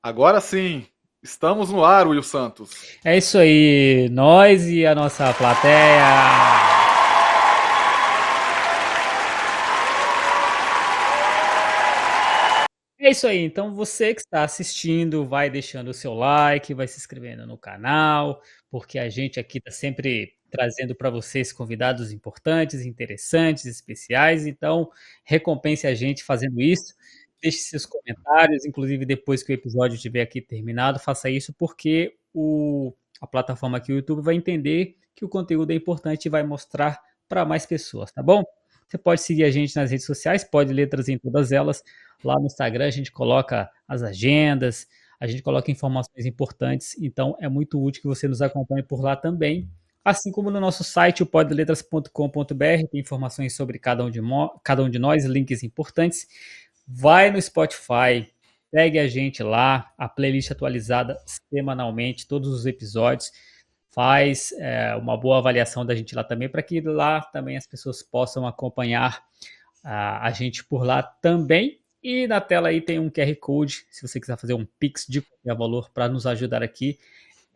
Agora sim, estamos no ar, Will Santos. É isso aí, nós e a nossa plateia. É isso aí, então você que está assistindo, vai deixando o seu like, vai se inscrevendo no canal, porque a gente aqui está sempre trazendo para vocês convidados importantes, interessantes, especiais, então recompense a gente fazendo isso. Deixe seus comentários, inclusive depois que o episódio estiver aqui terminado, faça isso porque a plataforma aqui, o YouTube, vai entender que o conteúdo é importante e vai mostrar para mais pessoas, tá bom? Você pode seguir a gente nas redes sociais, pode letras em todas elas. Lá no Instagram a gente coloca as agendas, a gente coloca informações importantes, então é muito útil que você nos acompanhe por lá também. Assim como no nosso site, o podletras.com.br, tem informações sobre cada um de nós, links importantes. Vai no Spotify, segue a gente lá, a playlist atualizada semanalmente, todos os episódios. Faz uma boa avaliação da gente lá também, para que lá também as pessoas possam acompanhar a gente por lá também. E na tela aí tem um QR Code, se você quiser fazer um Pix de qualquer valor para nos ajudar aqui.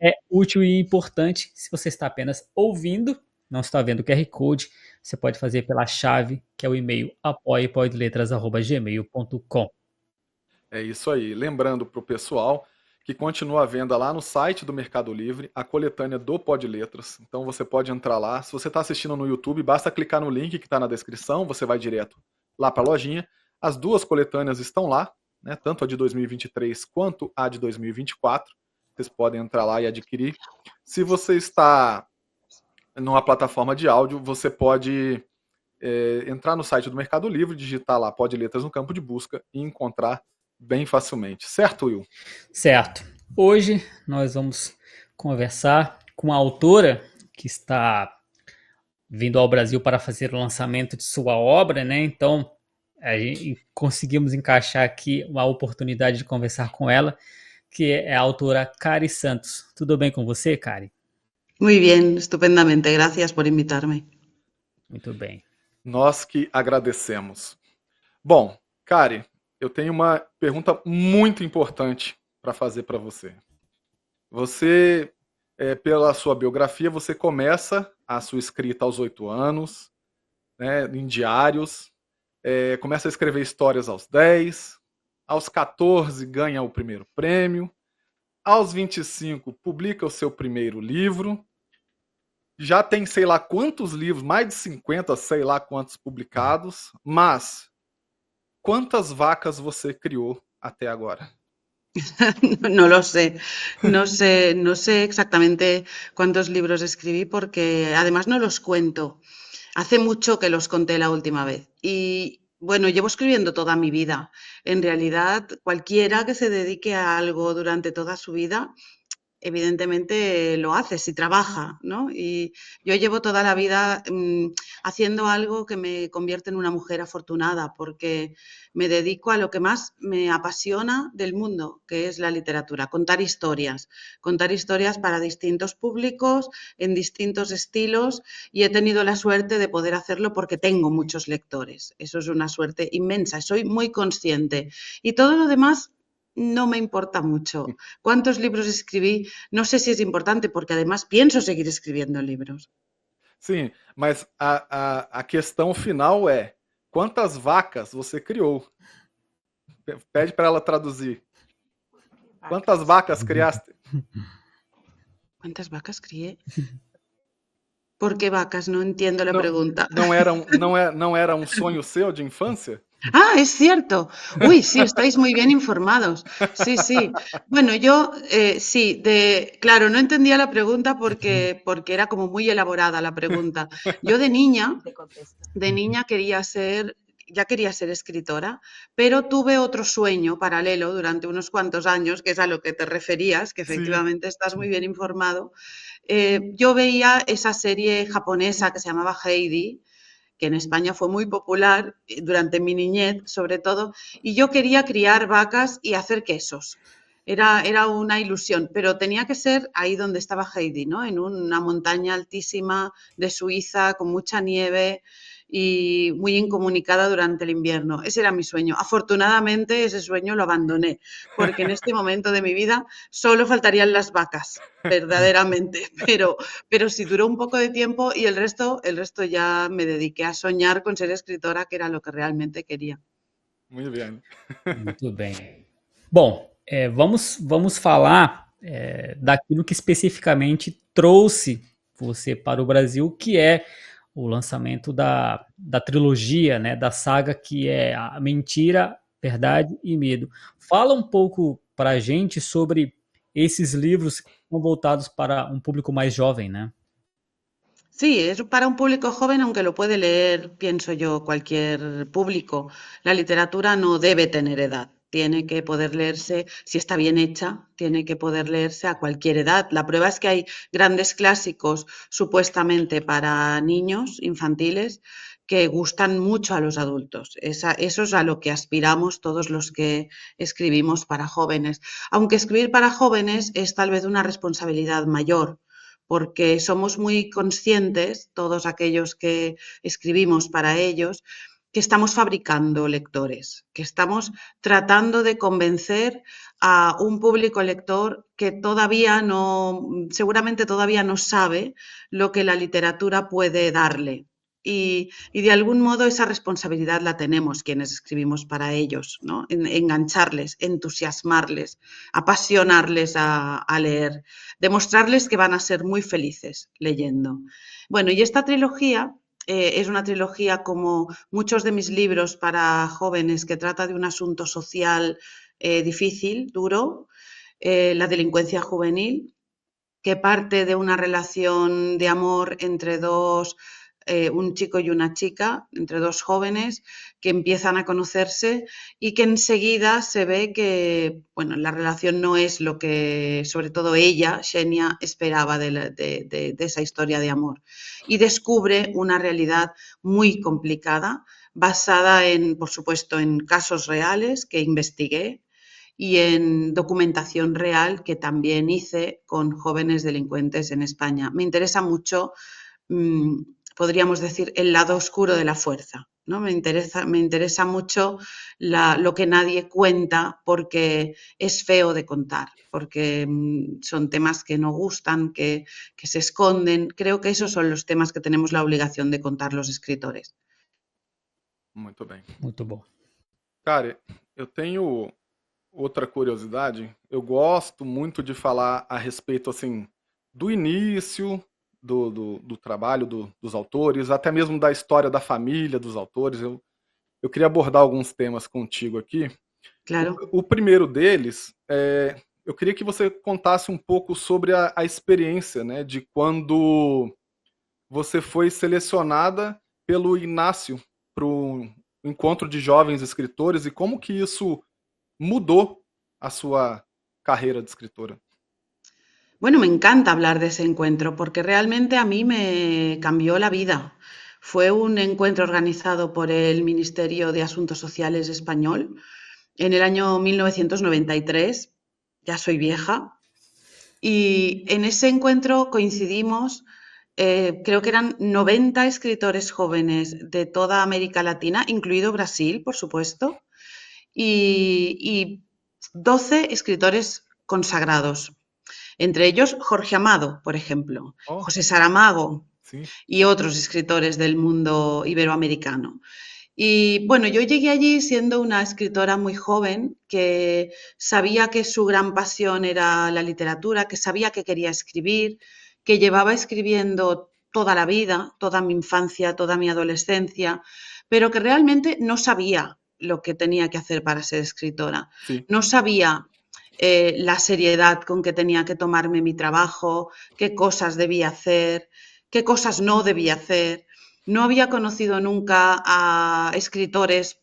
É útil e importante. Se você está apenas ouvindo, não está vendo o QR Code, você pode fazer pela chave, que é o e-mail apoie.podletras@gmail.com. É isso aí. Lembrando para o pessoal que continua à venda lá no site do Mercado Livre a coletânea do Pod Letras. Então você pode entrar lá. Se você está assistindo no YouTube, basta clicar no link que está na descrição, você vai direto lá para a lojinha. As duas coletâneas estão lá, né, tanto a de 2023 quanto a de 2024. Vocês podem entrar lá e adquirir. Se você está numa plataforma de áudio, você pode entrar no site do Mercado Livre, digitar lá Pod Letras no campo de busca e encontrar bem facilmente. Certo, Will? Certo. Hoje nós vamos conversar com a autora que está vindo ao Brasil para fazer o lançamento de sua obra, né? Então, conseguimos encaixar aqui uma oportunidade de conversar com ela, que é a autora Cari Santos. Tudo bem com você, Cari? Muy bien, estupendamente. Gracias por invitarme. Muito bem. Nós que agradecemos. Bom, Kari, eu tenho uma pergunta muito importante para fazer para você. Você, pela sua biografia, você começa a sua escrita aos 8 anos, né, em diários, começa a escrever histórias aos 10, aos 14 ganha o primeiro prêmio, aos 25 publica o seu primeiro livro, já tem sei lá quantos livros, mais de 50, sei lá quantos publicados, mas quantas vacas você criou até agora? No lo sé, no sé exactamente cuántos libros escribí porque además no los cuento. Hace mucho que los conté la última vez. Y bueno, llevo escribiendo toda mi vida. En realidad, cualquiera que se dedique a algo durante toda su vida evidentemente lo hace si trabaja, ¿no? Y yo llevo toda la vida haciendo algo que me convierte en una mujer afortunada, porque me dedico a lo que más me apasiona del mundo, que es la literatura, contar historias para distintos públicos, en distintos estilos, y he tenido la suerte de poder hacerlo porque tengo muchos lectores. Eso es una suerte inmensa, soy muy consciente. Y todo lo demás no me importa mucho. ¿Cuántos libros escribí? No sé si es importante, porque además pienso seguir escribiendo libros. Sim, mas a questão final é: quantas vacas você criou? Pede para ela traduzir. Quantas vacas criaste? ¿Cuántas vacas crié? ¿Por qué vacas? No entiendo la Não, pregunta. não era um sonho seu de infância? Ah, es cierto. Uy, sí, estáis muy bien informados. Sí, sí. Bueno, yo sí, claro, no entendía la pregunta porque era como muy elaborada la pregunta. Yo de niña ya quería ser escritora, pero tuve otro sueño paralelo durante unos cuantos años, que es a lo que te referías, que Sim. efectivamente estás muy bien informado. Yo veía esa serie japonesa que se llamaba Heidi, que en España fue muy popular durante mi niñez, sobre todo, y yo quería criar vacas y hacer quesos. Era una ilusión, pero tenía que ser ahí donde estaba Heidi, ¿no? En una montaña altísima de Suiza, con mucha nieve. y muy incomunicada durante el invierno. Ese era mi sueño. Afortunadamente ese sueño lo abandoné, porque en este momento de mi vida solo faltarían las vacas, verdaderamente. Pero sí duró un poco de tiempo y el resto ya me dediqué a soñar con ser escritora, que era lo que realmente quería. Muito bem. Muito bem. Bom, vamos falar daquilo que especificamente trouxe você para o Brasil, que é o lançamento da trilogia, né, da saga que é a Mentira, Verdade e Medo. Fala um pouco para a gente sobre esses livros que são voltados para um público mais jovem, né? Sí, es para un público joven, aunque lo puede leer, pienso yo, cualquier público. La literatura no debe tener edad. Tiene que poder leerse, si está bien hecha, tiene que poder leerse a cualquier edad. La prueba es que hay grandes clásicos supuestamente para niños infantiles que gustan mucho a los adultos. Eso es a lo que aspiramos todos los que escribimos para jóvenes. Aunque escribir para jóvenes es tal vez una responsabilidad mayor porque somos muy conscientes, todos aquellos que escribimos para ellos, que estamos fabricando lectores, que estamos tratando de convencer a un público lector que todavía no, seguramente todavía no sabe lo que la literatura puede darle. Y de algún modo esa responsabilidad la tenemos quienes escribimos para ellos, ¿no? Engancharles, entusiasmarles, apasionarles a leer, demostrarles que van a ser muy felices leyendo. Bueno, y esta trilogía es una trilogía como muchos de mis libros para jóvenes que trata de un asunto social difícil, duro, la delincuencia juvenil, que parte de una relación de amor entre un chico y una chica, entre dos jóvenes que empiezan a conocerse y que enseguida se ve que, bueno, la relación no es lo que, sobre todo ella, Xenia, esperaba de esa historia de amor. Y descubre una realidad muy complicada, basada en, por supuesto, en casos reales que investigué y en documentación real que también hice con jóvenes delincuentes en España. Me interesa mucho podríamos decir, el lado oscuro de la fuerza, ¿no? Me interesa mucho lo que nadie cuenta porque es feo de contar, porque son temas que no gustan, que se esconden. Creo que esos son los temas que tenemos la obligación de contar los escritores. Muito bem. Muito bom. Cara, eu tenho outra curiosidade. Eu gosto muito de falar a respeito, assim, do início do trabalho dos autores, até mesmo da história da família dos autores. Eu queria abordar alguns temas contigo aqui. Claro. O primeiro deles, eu queria que você contasse um pouco sobre a experiência, né, de quando você foi selecionada pelo Inácio para o encontro de jovens escritores e como que isso mudou a sua carreira de escritora. Bueno, me encanta hablar de ese encuentro porque realmente a mí me cambió la vida. Fue un encuentro organizado por el Ministerio de Asuntos Sociales español en el año 1993. Ya soy vieja. Y en ese encuentro coincidimos, creo que eran 90 escritores jóvenes de toda América Latina, incluido Brasil, por supuesto, y 12 escritores consagrados. Entre ellos Jorge Amado, por ejemplo, José Saramago y otros escritores del mundo iberoamericano. Y bueno, yo llegué allí siendo una escritora muy joven que sabía que su gran pasión era la literatura, que sabía que quería escribir, que llevaba escribiendo toda la vida, toda mi infancia, toda mi adolescencia, pero que realmente no sabía lo que tenía que hacer para ser escritora. Sí. No sabía la seriedad con que tenía que tomarme mi trabajo, qué cosas debía hacer, qué cosas no debía hacer. No había conocido nunca a escritores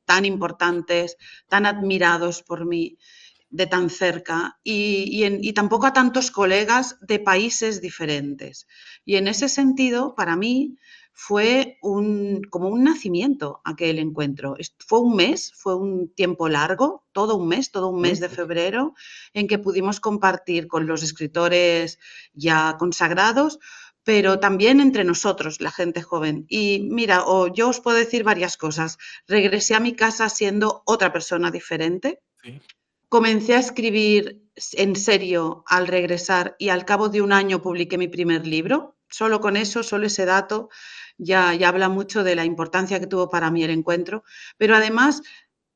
tan importantes, tan admirados por mí de tan cerca y tampoco a tantos colegas de países diferentes. Y en ese sentido, para mí, fue como un nacimiento aquel encuentro. Fue un mes, fue un tiempo largo, todo un mes de febrero, en que pudimos compartir con los escritores ya consagrados, pero también entre nosotros, la gente joven. Y mira, yo os puedo decir varias cosas. Regresé a mi casa siendo otra persona diferente. Sí. Comencé a escribir en serio al regresar y al cabo de un año publiqué mi primer libro. Solo con eso, solo ese dato, ya habla mucho de la importancia que tuvo para mí el encuentro. Pero además,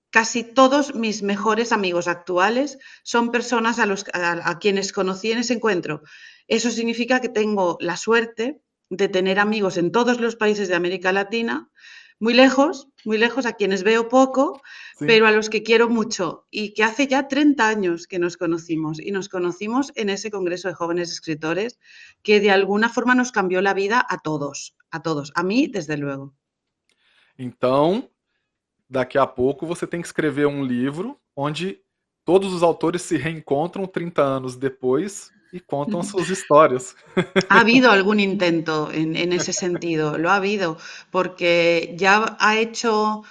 casi todos mis mejores amigos actuales son personas a quienes conocí en ese encuentro. Eso significa que tengo la suerte de tener amigos en todos los países de América Latina, muy lejos, a quienes veo poco, Sí. pero a los que quiero mucho, y que hace ya 30 años que nos conocimos, y nos conocimos en ese Congreso de Jóvenes Escritores que de alguna forma nos cambió la vida a todos, a mí desde luego. Então, daqui a pouco você tem que escrever um livro onde todos os autores se reencontram 30 anos depois e contam as suas histórias. Ha habido algún intento en ese sentido, lo ha habido, porque ya ha hecho...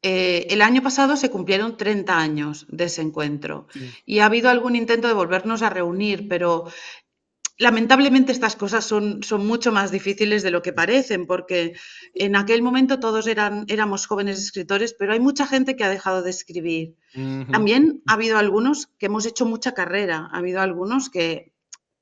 el año pasado se cumplieron 30 años de ese encuentro Sí. y ha habido algún intento de volvernos a reunir, pero lamentablemente estas cosas son mucho más difíciles de lo que parecen, porque en aquel momento todos éramos jóvenes escritores, pero hay mucha gente que ha dejado de escribir. Uhum. También ha habido algunos que hemos hecho mucha carrera, ha habido algunos que,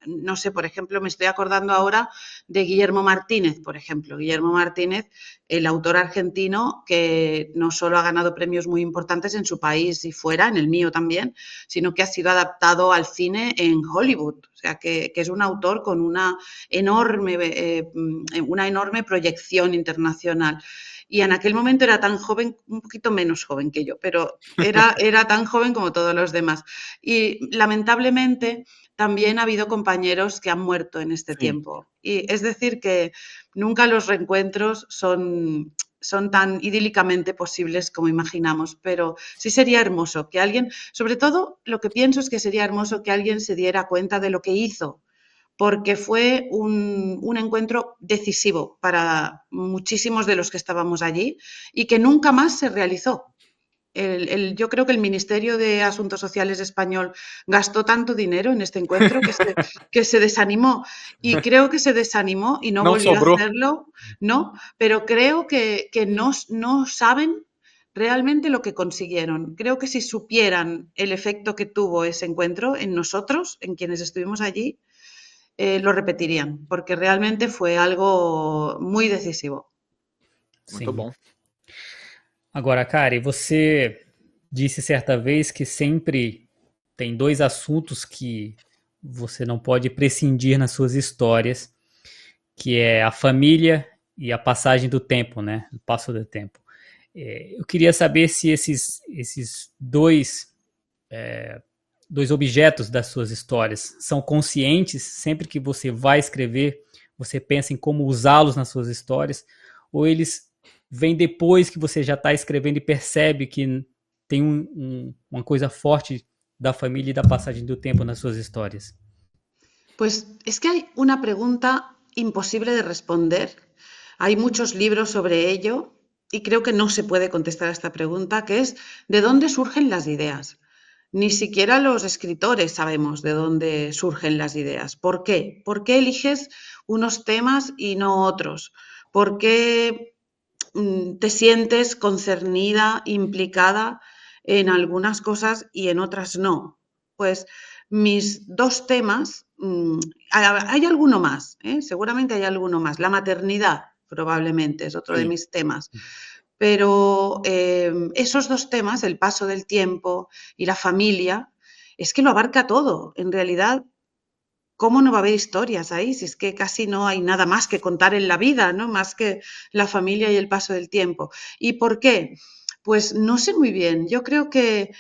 no sé, por ejemplo, me estoy acordando ahora de Guillermo Martínez, por ejemplo. Guillermo Martínez, el autor argentino que no solo ha ganado premios muy importantes en su país y fuera, en el mío también, sino que ha sido adaptado al cine en Hollywood. O sea, que es un autor con una enorme proyección internacional. Y en aquel momento era tan joven, un poquito menos joven que yo, pero era tan joven como todos los demás. Y lamentablemente también ha habido compañeros que han muerto en este tiempo. Y es decir que nunca los reencuentros son tan idílicamente posibles como imaginamos, pero sí sería hermoso que alguien, sobre todo lo que pienso es que sería hermoso que alguien se diera cuenta de lo que hizo, porque fue un encuentro decisivo para muchísimos de los que estábamos allí y que nunca más se realizó. Yo creo que el Ministerio de Asuntos Sociales español gastó tanto dinero en este encuentro que se desanimó. Y creo que se desanimó y no volvió a hacerlo, ¿no? Pero creo que no saben realmente lo que consiguieron. Creo que si supieran el efecto que tuvo ese encuentro en nosotros, en quienes estuvimos allí, lo repetirían, porque realmente fue algo muy decisivo. Muito bom. Agora, Kari, você disse certa vez que sempre tem dois assuntos que você não pode prescindir nas suas histórias, que é a família e a passagem do tempo, né? O passo do tempo. Eu queria saber se esses dois objetos das suas histórias são conscientes sempre que você vai escrever, você pensa em como usá-los nas suas histórias, ou eles vêm depois que você já está escrevendo e percebe que tem uma coisa forte da família e da passagem do tempo nas suas histórias? Pues es que hay una pregunta imposible de responder. Hay muchos libros sobre ello y creo que no se puede contestar a esta pregunta, que es ¿de dónde surgen las ideas? Ni siquiera los escritores sabemos de dónde surgen las ideas. ¿Por qué? ¿Por qué eliges unos temas y no otros? ¿Por qué te sientes concernida, implicada en algunas cosas y en otras no? Pues mis dos temas, hay alguno más, seguramente hay alguno más. La maternidad probablemente es otro de mis temas. Pero esos dos temas, el paso del tiempo y la familia, es que lo abarca todo. En realidad, ¿cómo no va a haber historias ahí? Si es que casi no hay nada más que contar en la vida, ¿no? Más que la familia y el paso del tiempo. ¿Y por qué? Pues no sé muy bien. Yo creo que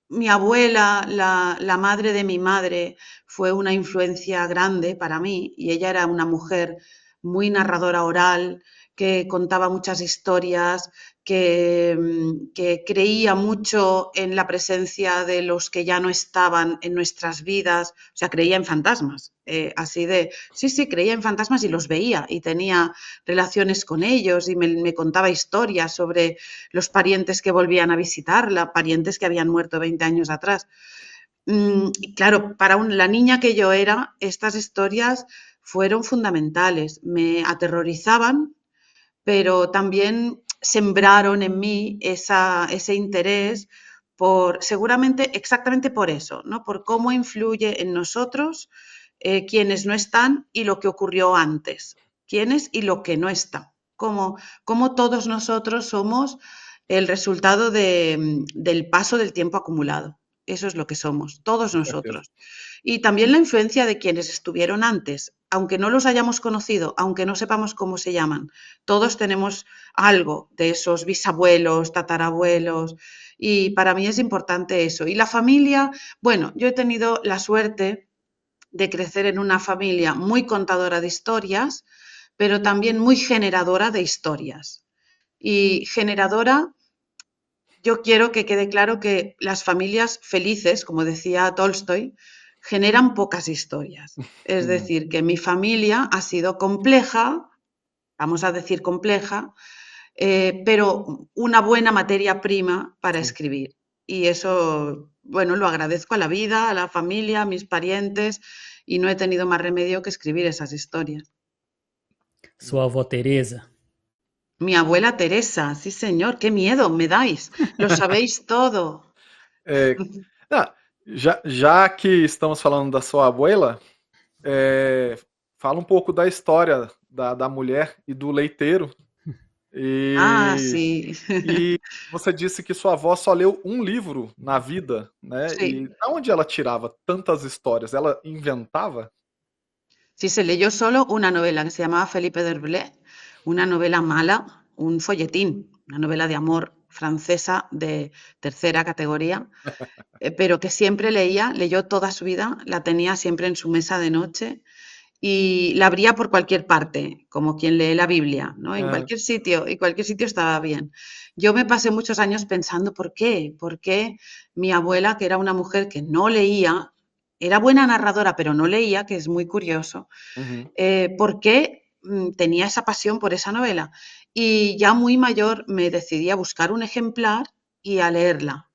mi abuela, la madre de mi madre, fue una influencia grande para mí y ella era una mujer muy narradora oral, que contaba muchas historias, que creía mucho en la presencia de los que ya no estaban en nuestras vidas, o sea, creía en fantasmas, sí, creía en fantasmas y los veía y tenía relaciones con ellos y me contaba historias sobre los parientes que volvían a visitarla, parientes que habían muerto 20 años atrás. Y claro, para la niña que yo era, estas historias fueron fundamentales. Me aterrorizaban, pero también sembraron en mí ese interés seguramente exactamente por eso, ¿no? Por cómo influye en nosotros quienes no están y lo que ocurrió antes, quiénes y lo que no está, cómo todos nosotros somos el resultado del paso del tiempo acumulado. Eso es lo que somos, todos Com certeza. nosotros. Y también la influencia de quienes estuvieron antes, aunque no los hayamos conocido, aunque no sepamos cómo se llaman, todos tenemos algo de esos bisabuelos, tatarabuelos, y para mí es importante eso. Y la familia, bueno, yo he tenido la suerte de crecer en una familia muy contadora de historias, pero también muy generadora de historias. Y generadora, yo quiero que quede claro que las familias felices, como decía Tolstoy, generan pocas historias. Es Hum, decir, que mi familia ha sido compleja, vamos a decir compleja, pero una buena materia prima para sim. escribir. Y eso, bueno, lo agradezco a la vida, a la familia, a mis parientes, y no he tenido más remedio que escribir esas historias. Sua avó Teresa. Mi abuela Teresa, sí señor, qué miedo me dais, lo sabéis todo. É, ah, já que estamos falando da sua abuela, fala um pouco da história da mulher e do leiteiro. Ah, E, sí, e você disse que sua avó só leu um livro na vida, né? E sí, da onde ela tirava tantas histórias? Ela inventava? sí se leyó solo una novela que se llamaba Felipe d'Herblay, una novela mala, un folletín, una novela de amor francesa de tercera categoría, pero que siempre leía, leyó toda su vida, la tenía siempre en su mesa de noche y la abría por cualquier parte, como quien lee la Biblia, ¿no? En Ah, cualquier sitio, y cualquier sitio estaba bien. Yo me pasé muchos años pensando por qué, mi abuela, que era una mujer que no leía, era buena narradora, pero no leía, que es muy curioso, uhum, por qué tenía esa pasión por esa novela. Y ya muy mayor me decidí a buscar un ejemplar y a leerla.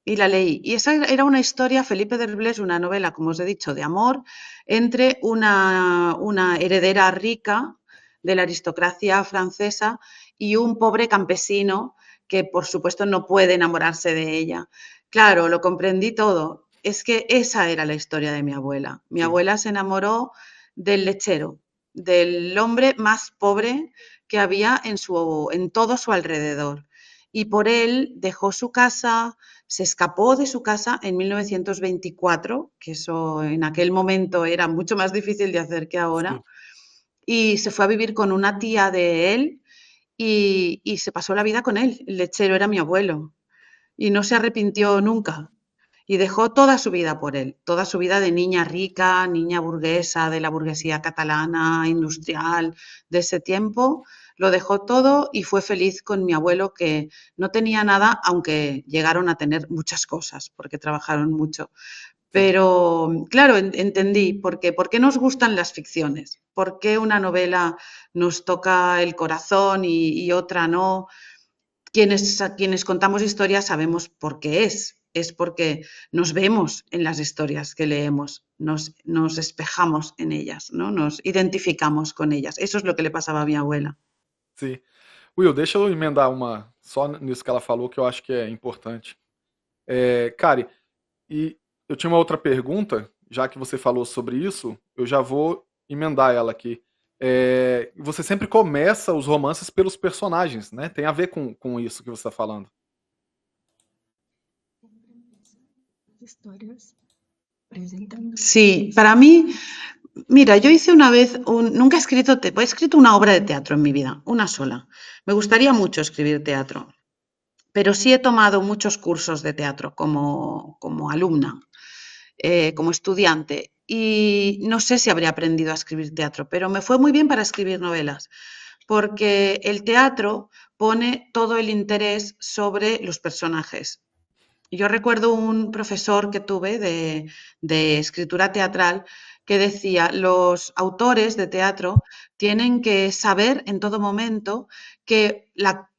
Y la leí. Y esa era una historia, Felipe d'Herblay, una novela, como os he dicho, de amor entre una heredera rica de la aristocracia francesa y un pobre campesino que, por supuesto, no puede enamorarse de ella. Claro, lo comprendí todo. Es que esa era la historia de mi abuela. Mi sim. abuela se enamoró del lechero, del hombre más pobre que había en todo su alrededor. Y por él dejó su casa, se escapó de su casa en 1924, que eso en aquel momento era mucho más difícil de hacer que ahora, Sim. y se fue a vivir con una tía de él y se pasó la vida con él. El lechero era mi abuelo y no se arrepintió nunca. Y dejó toda su vida por él, toda su vida de niña rica, niña burguesa, de la burguesía catalana, industrial, de ese tiempo, lo dejó todo y fue feliz con mi abuelo que no tenía nada, aunque llegaron a tener muchas cosas, porque trabajaron mucho. Sim. Pero, claro, entendí por qué nos gustan las ficciones, por qué una novela nos toca el corazón y otra no. Quienes contamos historias sabemos por qué es porque nos vemos en las historias que leemos, nos espejamos en ellas, ¿no? Nos identificamos con ellas. Eso es lo que le pasaba a mi abuela. Sim. Will, deixa eu emendar uma só nisso que ela falou que eu acho que é importante. Kari, e eu tinha uma outra pergunta, já que você falou sobre isso, eu já vou emendar ela aqui. Você sempre começa os romances pelos personagens, né? Tem a ver com isso que você está falando. Historias presentando. Sí, para mí, mira, yo hice una vez, nunca he escrito una obra de teatro en mi vida, una sola. Me gustaría mucho escribir teatro, pero sí he tomado muchos cursos de teatro como alumna. Como estudiante y no sé si habría aprendido a escribir teatro, pero me fue muy bien para escribir novelas, porque el teatro pone todo el interés sobre los personajes. Yo recuerdo un profesor que tuve de escritura teatral que decía, los autores de teatro tienen que saber en todo momento que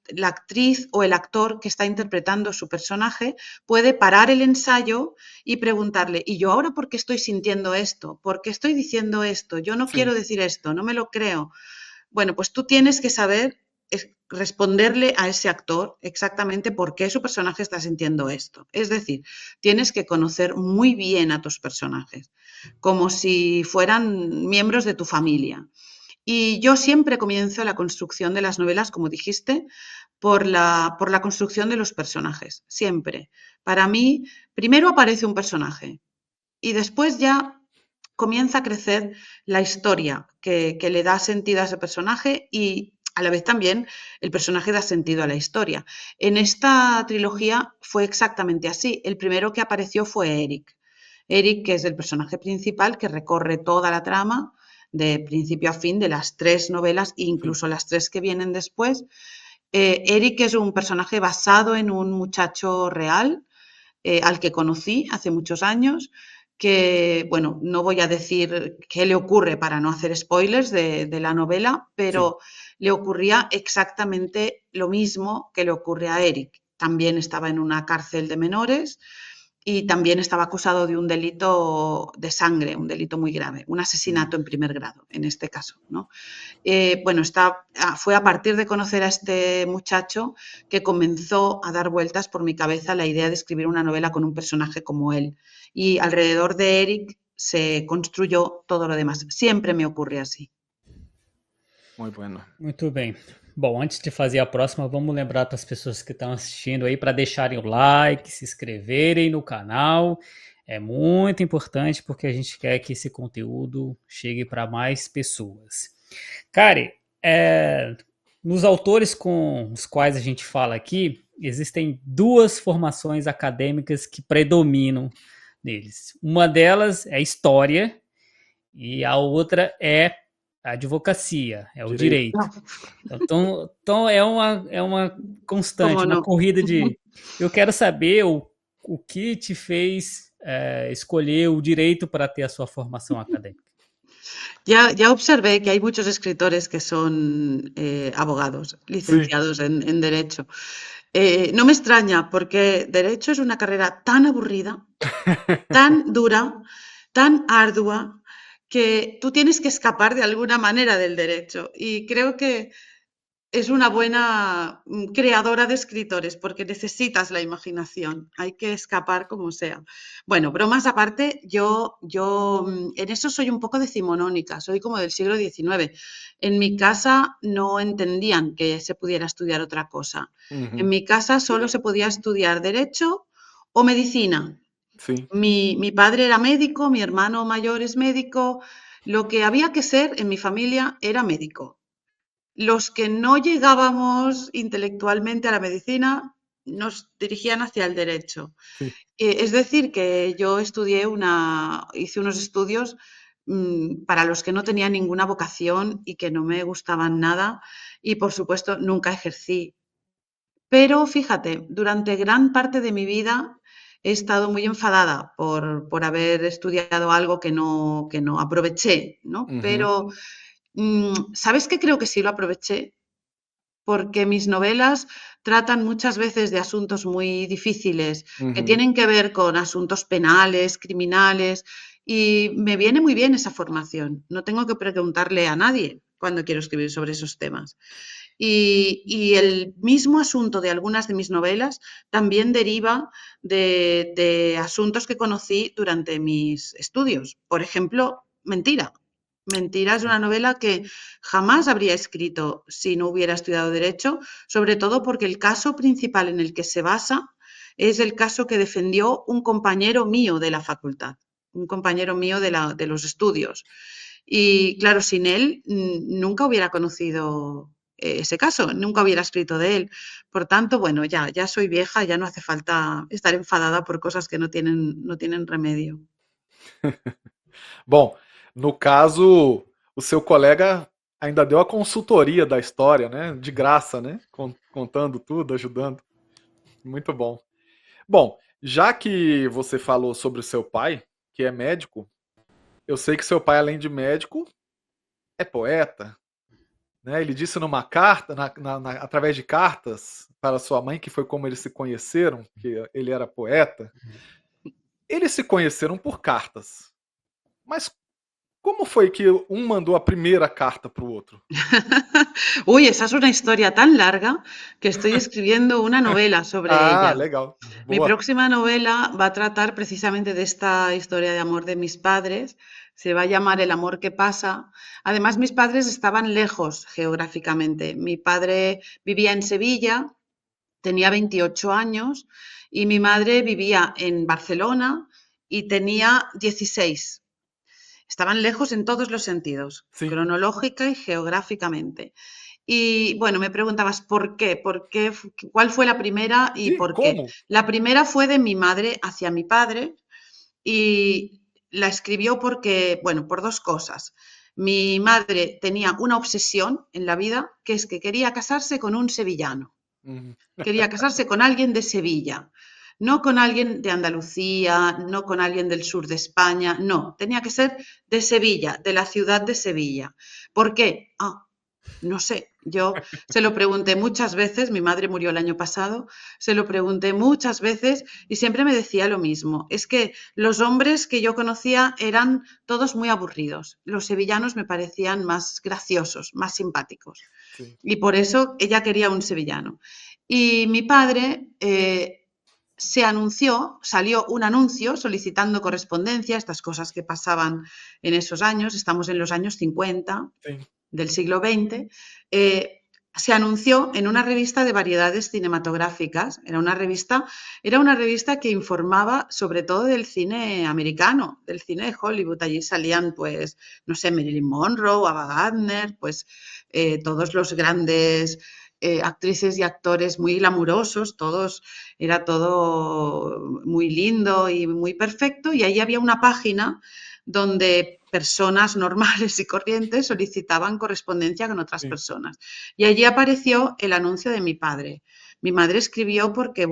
la actriz o el actor que está interpretando su personaje puede parar el ensayo y preguntarle, ¿y yo ahora por qué estoy sintiendo esto? ¿Por qué estoy diciendo esto? Yo no Sim. quiero decir esto, no me lo creo. Bueno, pues tú tienes que saber responderle a ese actor exactamente por qué su personaje está sintiendo esto. Es decir, tienes que conocer muy bien a tus personajes, como si fueran miembros de tu familia. Y yo siempre comienzo la construcción de las novelas, como dijiste, por la construcción de los personajes, siempre. Para mí, primero aparece un personaje y después ya comienza a crecer la historia que le da sentido a ese personaje y a la vez también el personaje da sentido a la historia. En esta trilogía fue exactamente así. El primero que apareció fue Eric. Eric, que es el personaje principal que recorre toda la trama de principio a fin de las 3 novelas, incluso las 3 que vienen después. Eric es un personaje basado en un muchacho real al que conocí hace muchos años, que, bueno, no voy a decir qué le ocurre para no hacer spoilers de la novela, pero le ocurría exactamente lo mismo que le ocurre a Eric. También estaba en una cárcel de menores y también estaba acusado de un delito de sangre, un delito muy grave, un asesinato en primer grado, en este caso, ¿no? Bueno, fue a partir de conocer a este muchacho que comenzó a dar vueltas por mi cabeza la idea de escribir una novela con un personaje como él. Y alrededor de Eric se construyó todo lo demás. Siempre me ocurre así. Muito bueno. Muito bem. Bom, antes de fazer a próxima, vamos lembrar para as pessoas que estão assistindo aí para deixarem o like, se inscreverem no canal. É muito importante porque a gente quer que esse conteúdo chegue para mais pessoas. Kari, nos autores com os quais a gente fala aqui, existem 2 formações acadêmicas que predominam neles. Uma delas é história e a outra é a advocacia, é o direito. Então é uma constante, uma corrida de... Eu quero saber o que te fez escolher o direito para ter a sua formação académica. Ya observé que hay muchos escritores que son abogados, licenciados en Derecho. No me extraña, porque Derecho es una carrera tan aburrida, tan dura, tan ardua, que tú tienes que escapar de alguna manera del Derecho. Y creo que es una buena creadora de escritores, porque necesitas la imaginación, hay que escapar como sea. Bueno, bromas aparte, yo en eso soy un poco decimonónica, soy como del siglo XIX. En mi casa no entendían que se pudiera estudiar otra cosa. En mi casa solo se podía estudiar Derecho o Medicina. Sí. Mi padre era médico, mi hermano mayor es médico, lo que había que ser en mi familia era médico. Los que no llegábamos intelectualmente a la medicina nos dirigían hacia el derecho. Sí. Es decir, que yo hice unos estudios para los que no tenía ninguna vocación y que no me gustaban nada y, por supuesto, nunca ejercí. Pero fíjate, durante gran parte de mi vida he estado muy enfadada por haber estudiado algo que no aproveché, ¿no? Pero ¿sabes qué? Creo que sí lo aproveché, porque mis novelas tratan muchas veces de asuntos muy difíciles, que tienen que ver con asuntos penales, criminales, y me viene muy bien esa formación. No tengo que preguntarle a nadie cuando quiero escribir sobre esos temas. Y el mismo asunto de algunas de mis novelas también deriva de asuntos que conocí durante mis estudios. Por ejemplo, Mentira. Mentira es una novela que jamás habría escrito si no hubiera estudiado Derecho, sobre todo porque el caso principal en el que se basa es el caso que defendió un compañero mío de la facultad, un compañero mío de los estudios. Y claro, sin él nunca hubiera conocido ese caso, nunca hubiera escrito de él. Por tanto, bueno, ya soy vieja, ya no hace falta estar enfadada por cosas que no tienen remedio. Bom, no caso, o seu colega ainda deu a consultoria da história, né? De graça, né? Contando tudo, ajudando. Muito bom. Bom, já que você falou sobre o seu pai, que é médico, eu sei que seu pai, além de médico, é poeta, né? Ele disse numa carta, através de cartas para sua mãe, que foi como eles se conheceram, que ele era poeta. Eles se conheceram por cartas. Mas como foi que um mandou a primeira carta para o outro? Uy, esa es una historia tan larga que estoy escribiendo una novela sobre ella. Legal. Mi Boa. próxima novela va a tratar precisamente de esta historia de amor de mis padres. Se va a llamar El amor que pasa. Además, mis padres estaban lejos geográficamente. Mi padre vivía en Sevilla, tenía 28 años, y mi madre vivía en Barcelona y tenía 16. Estaban lejos en todos los sentidos, Sí. cronológica y geográficamente. Y bueno, me preguntabas ¿por qué? ¿Cuál fue la primera y Sí, por qué? ¿cómo? La primera fue de mi madre hacia mi padre y la escribió porque, bueno, por dos cosas. Mi madre tenía una obsesión en la vida, que es que quería casarse con un sevillano. Quería casarse con alguien de Sevilla, no con alguien de Andalucía, no con alguien del sur de España, no, tenía que ser de Sevilla, de la ciudad de Sevilla. ¿Por qué? No sé, yo se lo pregunté muchas veces, mi madre murió el año pasado, se lo pregunté muchas veces y siempre me decía lo mismo, es que los hombres que yo conocía eran todos muy aburridos, los sevillanos me parecían más graciosos, más simpáticos. Sí. Y por eso ella quería un sevillano. Y mi padre se anunció, salió un anuncio solicitando correspondencia, estas cosas que pasaban en esos años, estamos en los años 50 Sí. del siglo XX, se anunció en una revista de variedades cinematográficas. Era una revista que informaba sobre todo del cine americano, del cine de Hollywood. Allí salían, pues, no sé, Marilyn Monroe, Ava Gardner, pues todos los grandes actrices y actores muy glamurosos, era todo muy lindo y muy perfecto. Y ahí había una página donde personas normales y corrientes solicitaban correspondencia con otras personas. Y allí apareció el anuncio de mi padre. Mi madre escribió porque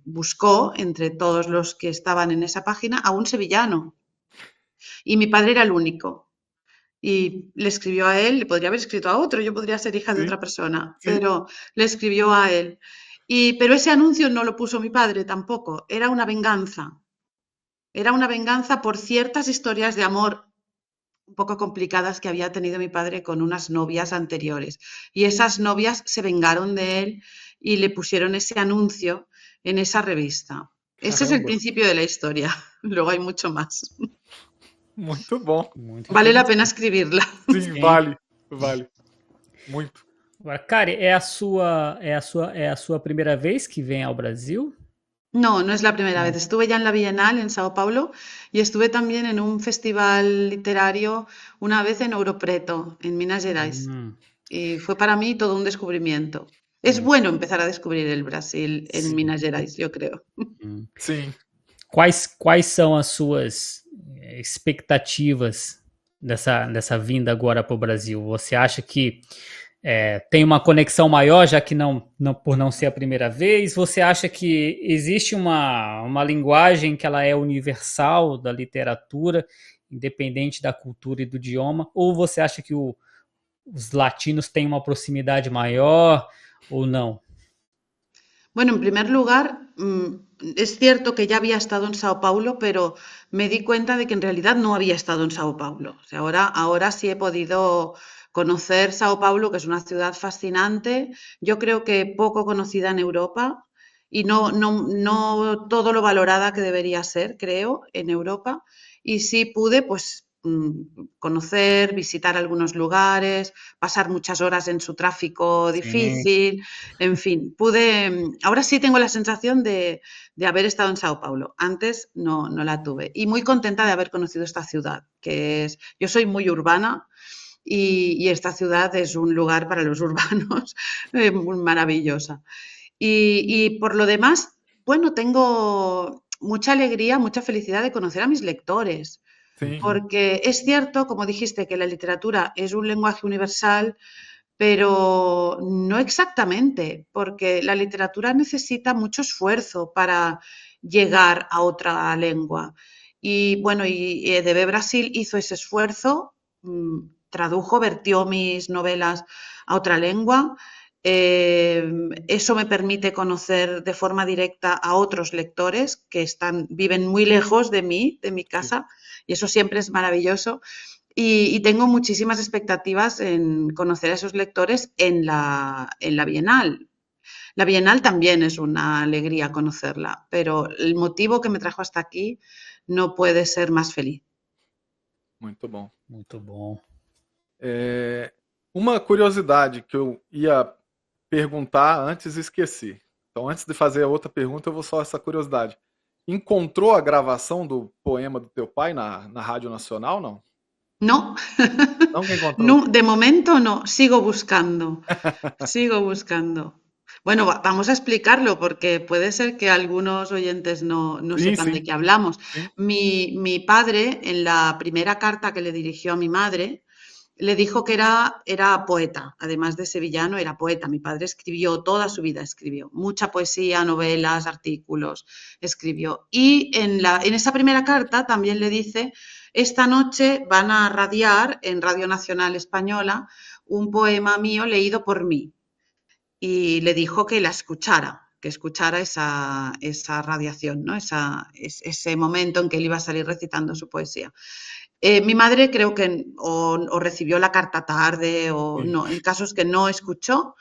buscó entre todos los que estaban en esa página a un sevillano. Y mi padre era el único. Y le escribió a él, le podría haber escrito a otro, yo podría ser hija de otra persona, pero le escribió a él. Pero ese anuncio no lo puso mi padre tampoco, era una venganza. Era una venganza por ciertas historias de amor un poco complicadas que había tenido mi padre con unas novias anteriores. Y esas novias se vengaron de él y le pusieron ese anuncio en esa revista. Ese es el principio de la historia. Luego hay mucho más. Muito bom. Vale la pena escribirla. Sim, vale. Muito. Agora, Kari, é a sua primeira vez que vem ao Brasil? No, no es la primera vez. Estuve ya en la Bienal en Sao Paulo y estuve también en un festival literario una vez en Ouro Preto, en Minas Gerais. Y fue para mí todo un descubrimiento. Es bueno empezar a descobrir el Brasil en Minas Gerais, yo creo. Sim. Quais são as suas expectativas dessa vinda agora para o Brasil? Você acha que tem uma conexão maior, já que por não ser a primeira vez? Você acha que existe uma linguagem que ela é universal da literatura, independente da cultura e do idioma? Ou você acha que os latinos têm uma proximidade maior ou não? Bueno, en primer lugar, es cierto que ya había estado en Sao Paulo, pero me di cuenta de que en realidad no había estado en Sao Paulo. O sea, ahora sí he podido conocer Sao Paulo, que es una ciudad fascinante, yo creo que poco conocida en Europa y no todo lo valorada que debería ser, creo, en Europa. Y sí pude, pues, conocer, visitar algunos lugares, pasar muchas horas en su tráfico difícil, en fin, ahora sí tengo la sensación de haber estado en Sao Paulo, antes no la tuve y muy contenta de haber conocido esta ciudad, yo soy muy urbana y esta ciudad es un lugar para los urbanos muy maravillosa. Y por lo demás, bueno, tengo mucha alegría, mucha felicidad de conocer a mis lectores. Sim. Porque es cierto, como dijiste, que la literatura es un lenguaje universal, pero no exactamente, porque la literatura necesita mucho esfuerzo para llegar a otra lengua. Y bueno, y EDB Brasil hizo ese esfuerzo tradujo, vertió mis novelas a otra lengua. Eso me permite conocer de forma directa a otros lectores que viven muy lejos de mí, de mi casa, y eso siempre es maravilloso. Y tengo muchísimas expectativas en conocer a esos lectores en la Bienal. La Bienal también es una alegría conocerla, pero el motivo que me trajo hasta aquí no puede ser más feliz. Muito bom. Muito bom. Uma curiosidade que eu ia perguntar antes e esqueci. Então, antes de fazer a outra pergunta, eu vou só essa curiosidade. Encontrou a gravação do poema do teu pai na Rádio Nacional, não? No, Não que encontrou. no, de momento no, sigo buscando, sigo buscando. Bueno, vamos a explicarlo porque puede ser que algunos oyentes no Sí, sepan sí. de qué hablamos. Sí. Mi padre, en la primera carta que le dirigió a mi madre, le dijo que era poeta, además de sevillano, era poeta. Mi padre escribió, toda su vida escribió, mucha poesía, novelas, artículos, escribió. Y en esa primera carta también le dice, esta noche van a radiar en Radio Nacional Española un poema mío leído por mí. Y le dijo que la escuchara, que escuchara esa radiación, ¿no? Ese momento en que él iba a salir recitando su poesía. Mi madre creo que o recibió la carta tarde o no, el caso es que no escuchó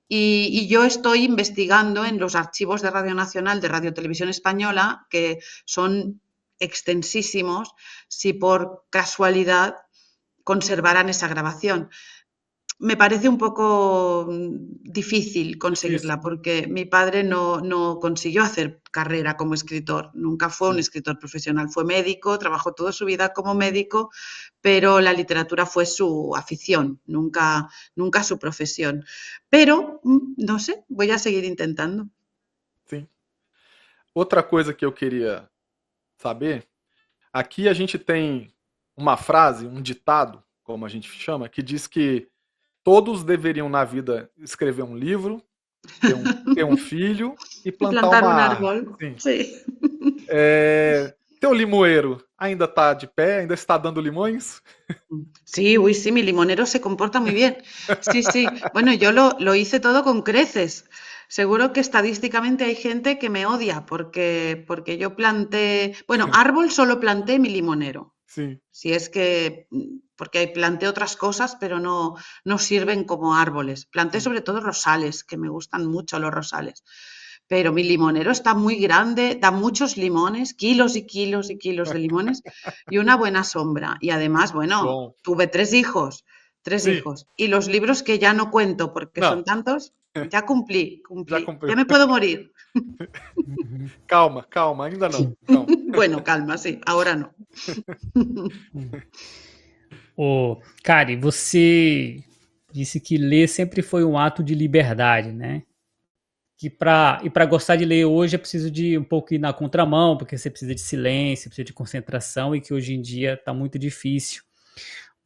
y yo estoy investigando en los archivos de Radio Nacional, de Radio Televisión Española, que son extensísimos, si por casualidad conservarán esa grabación. Me parece un poco difícil conseguirla porque mi padre no consiguió hacer carrera como escritor, nunca fue un escritor profesional, fue médico, trabajó toda su vida como médico, pero la literatura fue su afición, nunca su profesión. Pero, no sé, voy a seguir intentando. Sim. Outra coisa que eu queria saber, aqui a gente tem uma frase, um ditado, como a gente chama, que diz que todos deveriam na vida escrever um livro, ter um filho e plantar Plantar uma un árvore. árbol. Sim. Sí. Teu limoeiro ainda está de pé? Ainda está dando limões? Sí, uy, sí, mi limonero se comporta muy bien. Sí, sí. Bueno, yo lo hice todo con creces. Seguro que estadísticamente hay gente que me odia porque yo planté, bueno, árbol solo planté mi limonero. Sim. Si es que, porque planté otras cosas, pero no sirven como árboles. Planté sobre todo rosales, que me gustan mucho los rosales. Pero mi limonero está muy grande, da muchos limones, kilos y kilos y kilos de limones y una buena sombra. Y además, bueno, tuve 3 hijos, Sí. Y los libros que ya no cuento porque No. son tantos, ya cumplí. Já cumpriu. Ya me puedo morir. Calma, ainda não. Calma. Bueno, calma, sí, ahora no. Ô, Kari, você disse que ler sempre foi um ato de liberdade, né? Que para gostar de ler hoje é preciso de um pouco ir na contramão, porque você precisa de silêncio, precisa de concentração e que hoje em dia está muito difícil.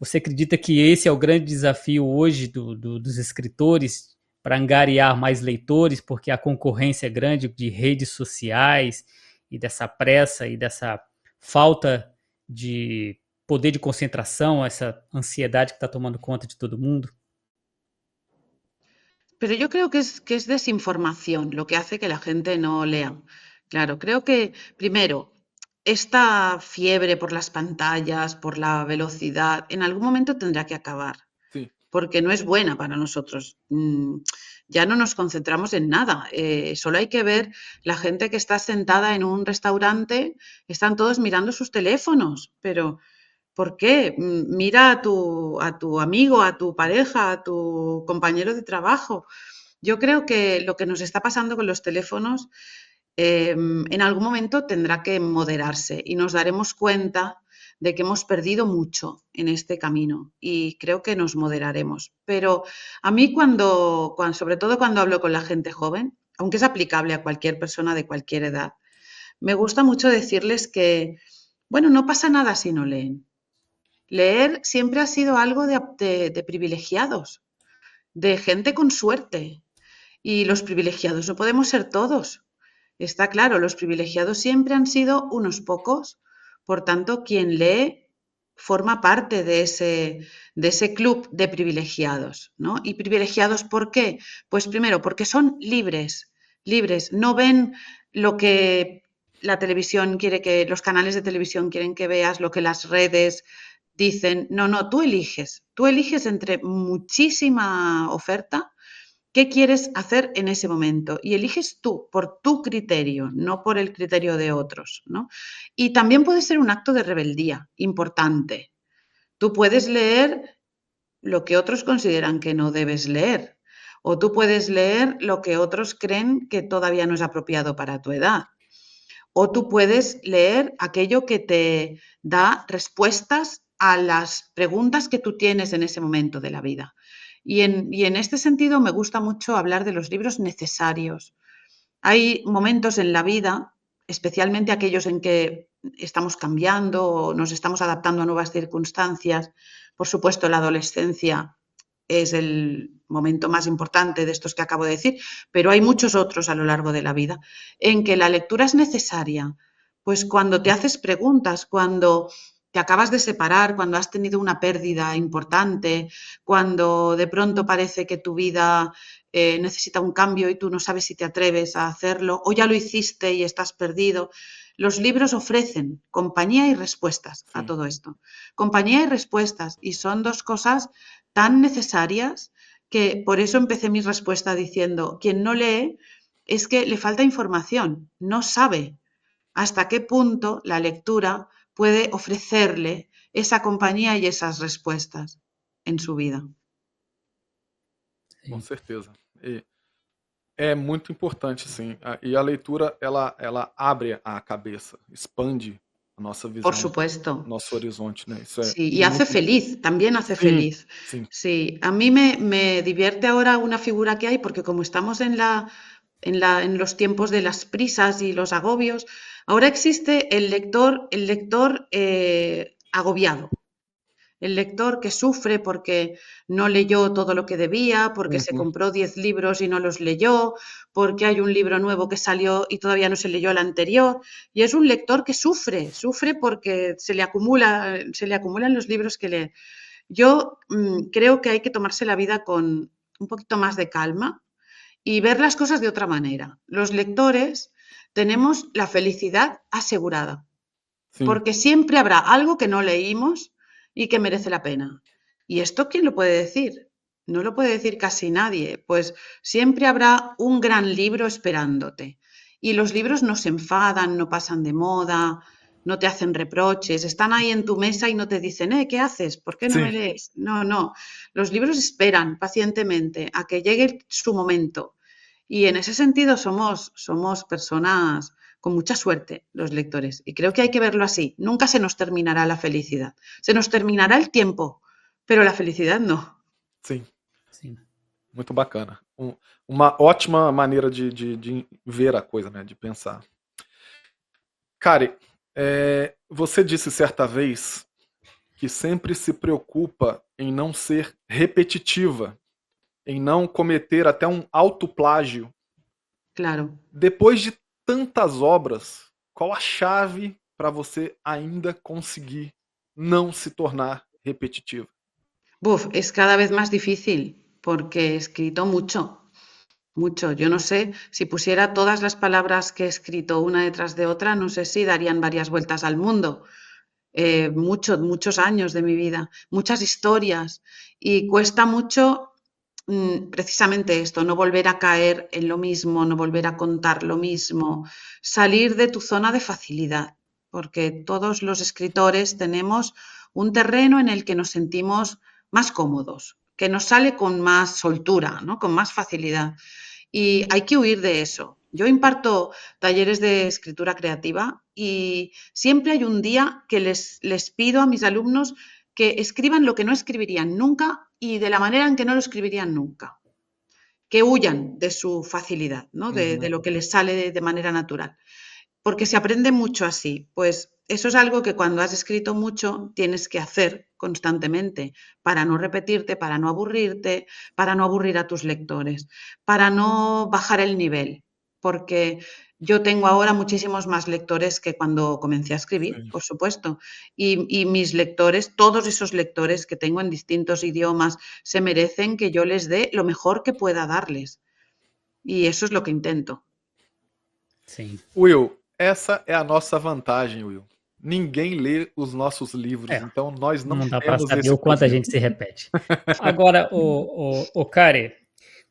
Você acredita que esse é o grande desafio hoje dos escritores para angariar mais leitores, porque a concorrência é grande de redes sociais e dessa pressa e dessa falta de poder de concentração, essa ansiedade que está tomando conta de todo mundo? Pero yo creo que es desinformación lo que hace que la gente no lea. Claro, creo que primero, esta fiebre por las pantallas, por la velocidad, en algún momento tendrá que acabar, Sí. porque no es buena para nosotros. Ya no nos concentramos en nada. Solo hay que ver la gente que está sentada en un restaurante, están todos mirando sus teléfonos, pero ¿por qué? Mira a tu amigo, a tu pareja, a tu compañero de trabajo. Yo creo que lo que nos está pasando con los teléfonos en algún momento tendrá que moderarse y nos daremos cuenta de que hemos perdido mucho en este camino y creo que nos moderaremos. Pero a mí sobre todo cuando hablo con la gente joven, aunque es aplicable a cualquier persona de cualquier edad, me gusta mucho decirles que, bueno, no pasa nada si no leen. Leer siempre ha sido algo de privilegiados, de gente con suerte. Y los privilegiados no podemos ser todos. Está claro, los privilegiados siempre han sido unos pocos. Por tanto, quien lee forma parte de ese club de privilegiados, ¿no? ¿Y privilegiados por qué? Pues primero, porque son libres, no ven lo que la televisión quiere que, los canales de televisión quieren que veas, lo que las redes dicen. No, tú eliges entre muchísima oferta qué quieres hacer en ese momento y eliges tú por tu criterio, no por el criterio de otros, ¿no? Y también puede ser un acto de rebeldía importante. Tú puedes leer lo que otros consideran que no debes leer, o tú puedes leer lo que otros creen que todavía no es apropiado para tu edad, o tú puedes leer aquello que te da respuestas a las preguntas que tú tienes en ese momento de la vida. Y en este sentido me gusta mucho hablar de los libros necesarios. Hay momentos en la vida, especialmente aquellos en que estamos cambiando o nos estamos adaptando a nuevas circunstancias. Por supuesto, la adolescencia es el momento más importante de estos que acabo de decir, pero hay muchos otros a lo largo de la vida en que la lectura es necesaria. Pues cuando te haces preguntas, cuando te acabas de separar, cuando has tenido una pérdida importante, cuando de pronto parece que tu vida necesita un cambio y tú no sabes si te atreves a hacerlo, o ya lo hiciste y estás perdido. Los libros ofrecen compañía y respuestas a todo esto. Compañía y respuestas, y son dos cosas tan necesarias que por eso empecé mi respuesta diciendo, quien no lee es que le falta información, no sabe hasta qué punto la lectura puede ofrecerle esa compañía y esas respuestas en su vida. Com certeza. E é muito importante, sim. E a leitura, ela abre a cabeça, expande a nossa Por visão, supuesto. nosso horizonte, né? Isso é Sí, y hace muito. feliz, también hace Sim, feliz. sim. Sí, a mí me divierte ahora una figura que hay, porque como estamos en los tiempos de las prisas y los agobios, ahora existe el lector agobiado. El lector que sufre porque no leyó todo lo que debía, porque se Uhum. compró 10 libros y no los leyó, porque hay un libro nuevo que salió y todavía no se leyó el anterior. Y es un lector que sufre porque se le acumulan los libros que lee. Yo creo que hay que tomarse la vida con un poquito más de calma y ver las cosas de otra manera. Los lectores tenemos la felicidad asegurada, Sim. porque siempre habrá algo que no leímos y que merece la pena. ¿Y esto quién lo puede decir? No lo puede decir casi nadie, pues siempre habrá un gran libro esperándote. Y los libros no se enfadan, no pasan de moda, no te hacen reproches, están ahí en tu mesa y no te dicen, ¿qué haces? ¿Por qué no me Sim. lees? No. Los libros esperan pacientemente a que llegue su momento. Y en ese sentido somos personas con mucha suerte los lectores. Y creo que hay que verlo así. Nunca se nos terminará la felicidad. Se nos terminará el tiempo, pero la felicidad no. Sim. Sim. Muito bacana. Uma ótima maneira de ver a coisa, né? De pensar. Kari, você disse certa vez que sempre se preocupa em não ser repetitiva, em não cometer até um autoplágio. Claro. Depois de tantas obras, qual a chave para você ainda conseguir não se tornar repetitiva? Es cada vez más difícil porque he escrito mucho. Yo no sé, si pusiera todas las palabras que he escrito una detrás de otra, no sé si darían varias vueltas al mundo. Muchos años de mi vida, muchas historias, y cuesta mucho precisamente esto, no volver a caer en lo mismo, no volver a contar lo mismo, salir de tu zona de facilidad, porque todos los escritores tenemos un terreno en el que nos sentimos más cómodos, que nos sale con más soltura, ¿no? Con más facilidad. Y hay que huir de eso. Yo imparto talleres de escritura creativa y siempre hay un día que les pido a mis alumnos que escriban lo que no escribirían nunca y de la manera en que no lo escribirían nunca. Que huyan de su facilidad, ¿no? De lo que les sale de manera natural. Porque se aprende mucho así. Pues eso es algo que cuando has escrito mucho tienes que hacer constantemente para no repetirte, para no aburrirte, para no aburrir a tus lectores, para no bajar el nivel. porque yo tengo ahora muchísimos más lectores que cuando comencé a escribir, Sim. por supuesto. Y mis lectores, todos esos lectores que tengo en distintos idiomas, se merecen que yo les dé lo mejor que pueda darles. Y eso es lo que intento. Sim. Will, essa é a nossa vantagem, Will. Ninguém lê os nossos livros, É, então nós não não dá para temos saber esse o quanto a problema. gente se repete. Agora, o Kari,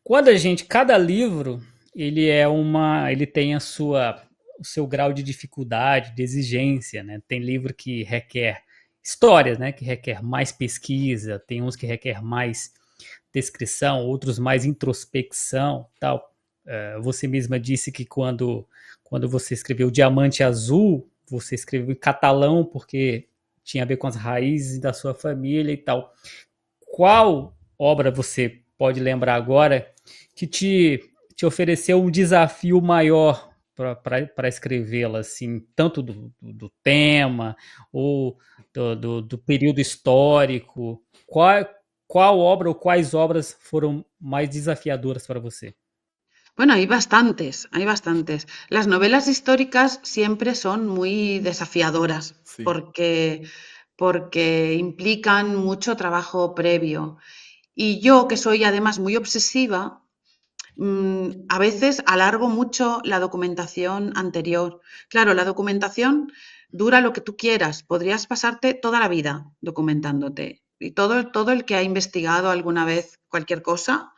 quando cada livro, ele tem o seu grau de dificuldade, de exigência, né? Tem livro que requer histórias, né? Que requer mais pesquisa, tem uns que requer mais descrição, outros mais introspecção, tal. Você mesma disse que quando você escreveu Diamante Azul, você escreveu em catalão porque tinha a ver com as raízes da sua família e tal. Qual obra você pode lembrar agora que te ofereceu um desafio maior para escrevê-la, assim, tanto do tema ou do período histórico? Qual obra ou quais obras foram mais desafiadoras para você? Bueno, hay bastantes, hay bastantes. Las novelas históricas siempre son muy desafiadoras Sim. porque implican mucho trabajo previo. Y yo, que soy además muy obsesiva, a veces alargo mucho la documentación anterior. Claro, la documentación dura lo que tú quieras. Podrías pasarte toda la vida documentándote. Y todo el que ha investigado alguna vez cualquier cosa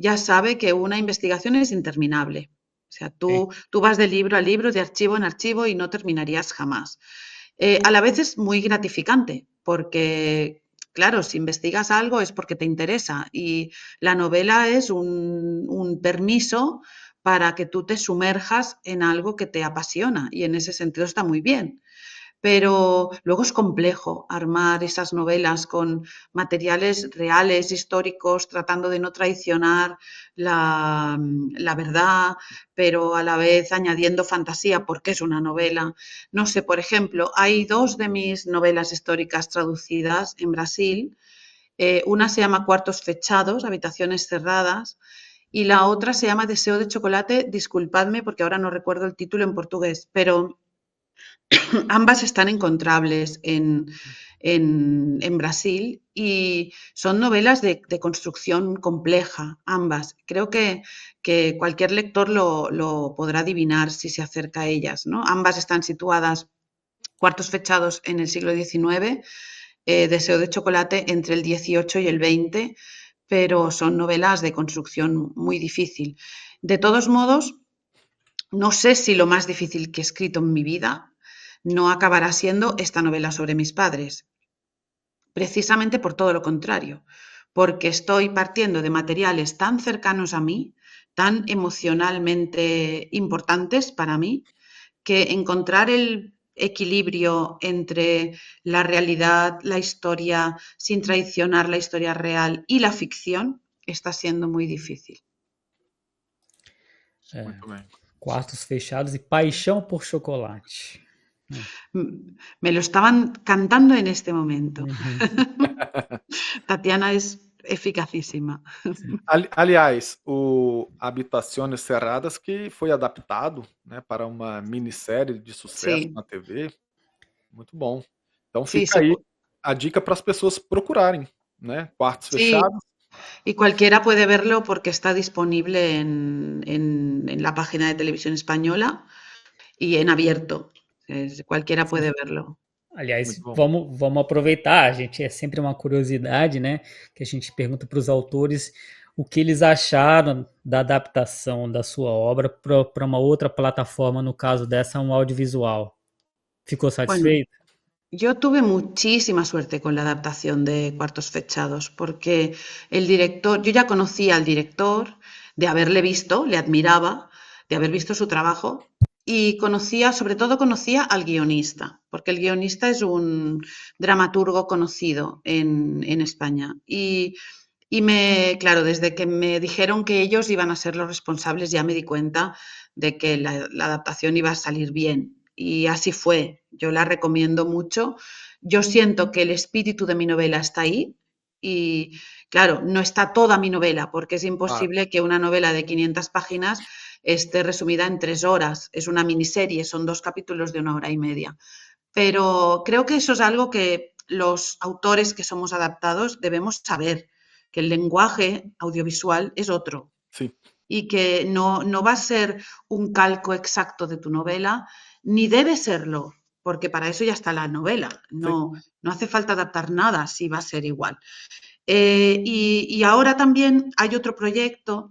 ya sabe que una investigación es interminable. O sea, tú vas de libro a libro, de archivo en archivo y no terminarías jamás. A la vez es muy gratificante porque, claro, si investigas algo es porque te interesa y la novela es un permiso para que tú te sumerjas en algo que te apasiona y en ese sentido está muy bien. Pero luego es complejo armar esas novelas con materiales reales, históricos, tratando de no traicionar la verdad, pero a la vez añadiendo fantasía porque es una novela. No sé, por ejemplo, hay dos de mis novelas históricas traducidas en Brasil. Una se llama Cuartos fechados, habitaciones cerradas, y la otra se llama Deseo de chocolate. Disculpadme porque ahora no recuerdo el título en portugués, pero ambas están encontrables en Brasil y son novelas de construcción compleja, ambas. Creo que cualquier lector lo podrá adivinar si se acerca a ellas, ¿no? Ambas están situadas, Cuartos fechados en el siglo XIX, Deseo de chocolate entre el XVIII y el XX, pero son novelas de construcción muy difícil. De todos modos, no sé si lo más difícil que he escrito en mi vida no acabará siendo esta novela sobre mis padres, precisamente por todo lo contrario, porque estoy partiendo de materiales tan cercanos a mí, tan emocionalmente importantes para mí, que encontrar el equilibrio entre la realidad, la historia, sin traicionar la historia real y la ficción, está siendo muy difícil. Muito bem. Quartos fechados e Paixão por Chocolate. Me lo estaban cantando en este momento. Uhum. Tatiana es eficacísima. Aliás, o Habitações Cerradas que foi adaptado, né, para uma minissérie de sucesso Sí, na TV. Muito bom. Então sí, fica aí a dica para as pessoas procurarem, né? Quartos sí, fechados. y cualquiera puede verlo porque está disponible en la página de Televisión Española y en abierto. Cualquiera puede verlo. Aliás, Muito bom. vamos aproveitar, gente, é sempre uma curiosidade, né? Que a gente pergunta para os autores o que eles acharam da adaptação da sua obra para uma outra plataforma, no caso dessa, um audiovisual. Ficou Bueno, satisfeito? yo tuve muchísima suerte con la adaptación de Cuartos Fechados porque el director, yo ya conocía al director, de haberle visto, le admiraba, de haber visto su trabajo y sobre todo conocía al guionista, porque el guionista es un dramaturgo conocido en España. Claro, desde que me dijeron que ellos iban a ser los responsables, ya me di cuenta de que la adaptación iba a salir bien. Y así fue. Yo la recomiendo mucho. Yo siento que el espíritu de mi novela está ahí. Y claro, no está toda mi novela, porque es imposible que una novela de 500 páginas esté resumida en 3 horas. Es una miniserie, son 2 capítulos de 1 hora y media. Pero creo que eso es algo que los autores que somos adaptados debemos saber, que el lenguaje audiovisual es otro. Sí. Y que no va a ser un calco exacto de tu novela, ni debe serlo, porque para eso ya está la novela. No hace falta adaptar nada si va a ser igual. Y ahora también hay otro proyecto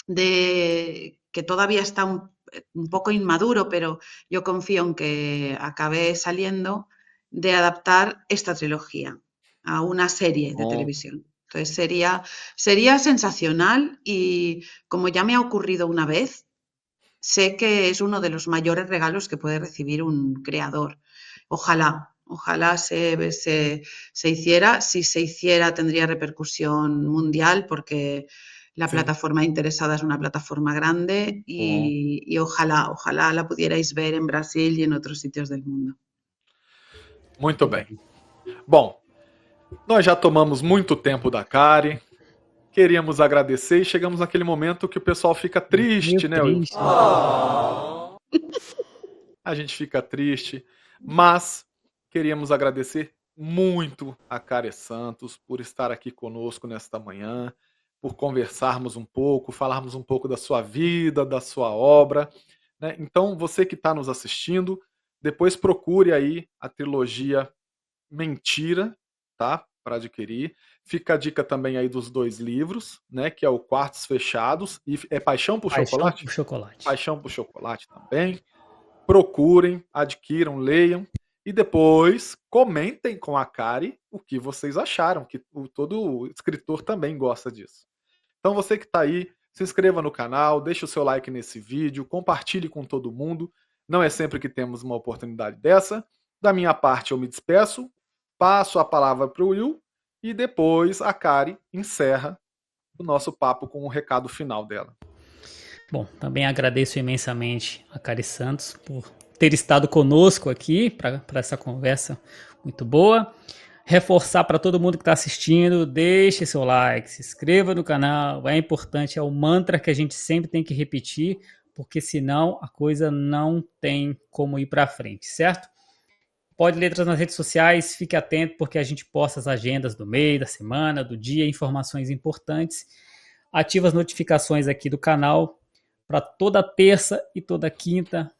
que todavía está un poco inmaduro, pero yo confío en que acabe saliendo, de adaptar esta trilogía a una serie de televisión. Entonces sería sensacional y como ya me ha ocurrido una vez, sé que es uno de los mayores regalos que puede recibir un creador. Ojalá se hiciera. Si se hiciera tendría repercusión mundial porque la plataforma interesada es una plataforma grande y ojalá la pudierais ver en Brasil y en otros sitios del mundo. Muito bem. Bom, nós já tomamos muito tempo da Kari. Queríamos agradecer e chegamos naquele momento que o pessoal fica triste, né? Triste. A gente fica triste, mas queríamos agradecer muito a Kari Santos por estar aqui conosco nesta manhã, por conversarmos um pouco, falarmos um pouco da sua vida, da sua obra, né? Então, você que está nos assistindo, depois procure aí a trilogia Mentira, tá? Para adquirir. Fica a dica também aí dos 2 livros, né? Que é o Quartos Fechados e é Paixão por Chocolate? Paixão por Chocolate. Paixão por Chocolate também. Procurem, adquiram, leiam e depois comentem com a Kari o que vocês acharam, que todo escritor também gosta disso. Então você que está aí, se inscreva no canal, deixe o seu like nesse vídeo, compartilhe com todo mundo. Não é sempre que temos uma oportunidade dessa. Da minha parte eu me despeço, passo a palavra para o Will e depois a Kari encerra o nosso papo com o recado final dela. Bom, também agradeço imensamente a Kari Santos por ter estado conosco aqui para essa conversa muito boa. Reforçar para todo mundo que está assistindo, deixe seu like, se inscreva no canal, é importante, é o mantra que a gente sempre tem que repetir, porque senão a coisa não tem como ir para frente, certo? Pode Letras nas redes sociais, fique atento porque a gente posta as agendas do mês, da semana, do dia, informações importantes. Ativa as notificações aqui do canal para toda terça e toda quinta,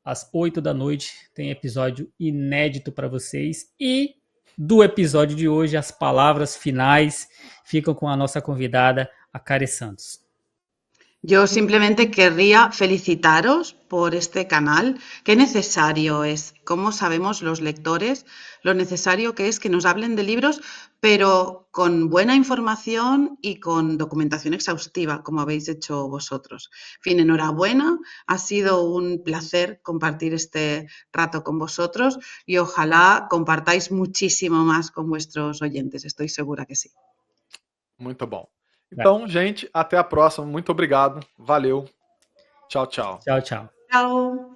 às 8 da noite, tem episódio inédito para vocês. E do episódio de hoje, as palavras finais ficam com a nossa convidada, a Kari Santos. Yo simplemente querría felicitaros por este canal. Qué necesario es, como sabemos los lectores, lo necesario que es que nos hablen de libros, pero con buena información y con documentación exhaustiva, como habéis hecho vosotros. En fin, enhorabuena, ha sido un placer compartir este rato con vosotros y ojalá compartáis muchísimo más con vuestros oyentes, estoy segura que sí. Muito bom. Então, gente, até a próxima. Muito obrigado. Valeu. Tchau, tchau. Tchau, tchau. Chao.